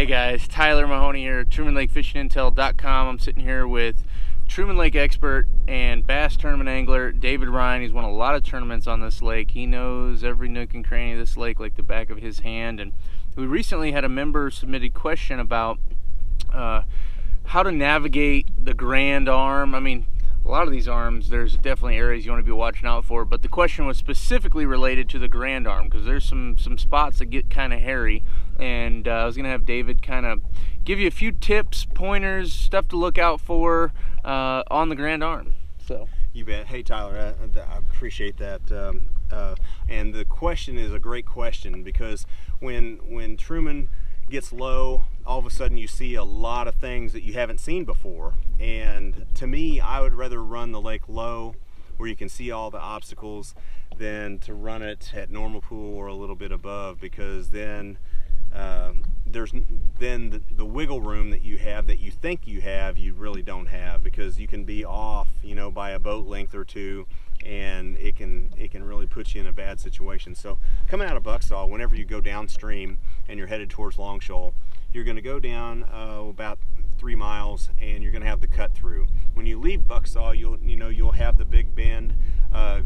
Hey guys, Tyler Mahoney here, TrumanLakeFishingIntel.com. I'm sitting here with Truman Lake expert and bass tournament angler David Ryan. He's won a lot of tournaments on this lake. He knows every nook and cranny of this lake like the back of his hand. And we recently had a member submitted question about how to navigate the Grand Arm. I mean, a lot of these arms, there's definitely areas you want to be watching out for, but the question was specifically related to the Grand Arm because there's some spots that get kind of hairy, and I was going to have David kind of give you a few tips, pointers, stuff to look out for on the Grand Arm. So you bet. Hey Tyler, I appreciate that, and the question is a great question because when Truman gets low, all of a sudden you see a lot of things that you haven't seen before, and to me I would rather run the lake low where you can see all the obstacles than to run it at normal pool or a little bit above, because then there's the wiggle room that you have that you think you have, you really don't have, because you can be off, you know, by a boat length or two, and it can really put you in a bad situation. So coming out of Bucksaw, whenever you go downstream and you're headed towards Long Shoal, you're going to go down about 3 miles, and you're going to have the cut through. When you leave Bucksaw, you'll have the big bend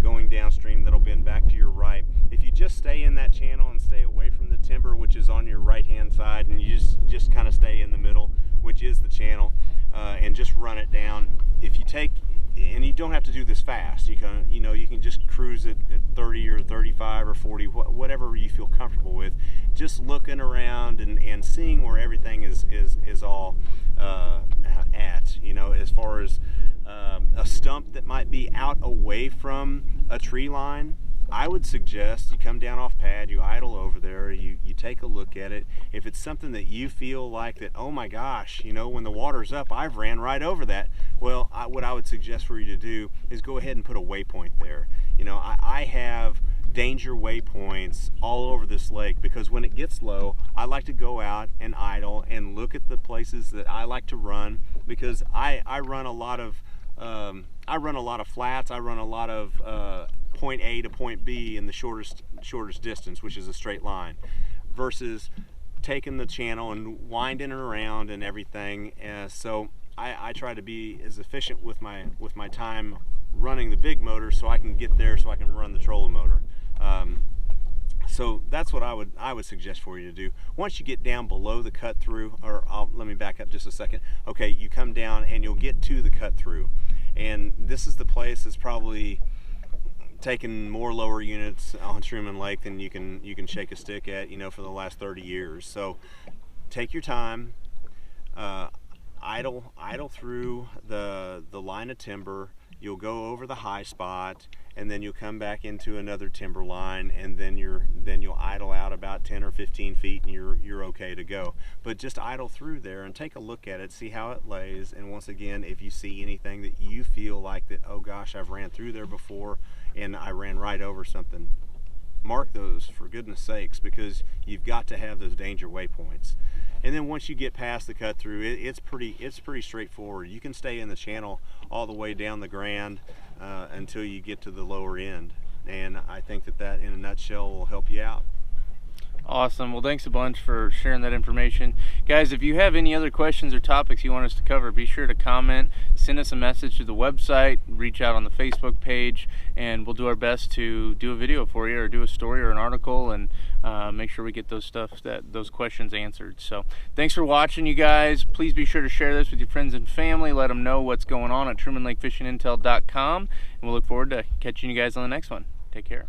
going downstream that'll bend back to your right. If you just stay in that channel and stay away from the timber, which is on your right hand side, and you just kind of stay in the middle, which is the channel, and just run it down. If you take, and you don't have to do this fast, you can just cruise it at 30 or 35 or 40, whatever you feel comfortable with, just looking around and seeing where everything is all at, as far as a stump that might be out away from a tree line. I would suggest you come down off pad, you idle over there, you take a look at it. If it's something that you feel like that, oh my gosh, when the water's up, I've ran right over that. Well, what I would suggest for you to do is go ahead and put a waypoint there. I have danger waypoints all over this lake, because when it gets low, I like to go out and idle and look at the places that I like to run, because I run a lot of flats. I run a lot of point A to point B in the shortest distance, which is a straight line, versus taking the channel and winding it around and everything. So I try to be as efficient with my time running the big motor, so I can get there, so I can run the trolling motor. So that's what I would suggest for you to do. Once you get down below the cut through, let me back up just a second. Okay, you come down and you'll get to the cut through, and this is the place that's probably taken more lower units on Truman Lake than you can shake a stick at, for the last 30 years. So take your time, idle through the line of timber. You'll go over the high spot, and then you'll come back into another timber line, and then you'll idle out about 10 or 15 feet, and you're okay to go. But just idle through there and take a look at it, see how it lays, and once again, if you see anything that you feel like that, oh gosh, I've ran through there before and I ran right over something, mark those for goodness sakes, because you've got to have those danger waypoints. And then once you get past the cut through, it's pretty straightforward. You can stay in the channel all the way down the Grand until you get to the lower end, and I think that in a nutshell will help you out. Awesome. Well, thanks a bunch for sharing that information. Guys, if you have any other questions or topics you want us to cover, be sure to comment, send us a message to the website, reach out on the Facebook page, and we'll do our best to do a video for you, or do a story or an article, and make sure we get those questions answered. So thanks for watching, you guys. Please be sure to share this with your friends and family. Let them know what's going on at TrumanLakeFishingIntel.com, and we'll look forward to catching you guys on the next one. Take care.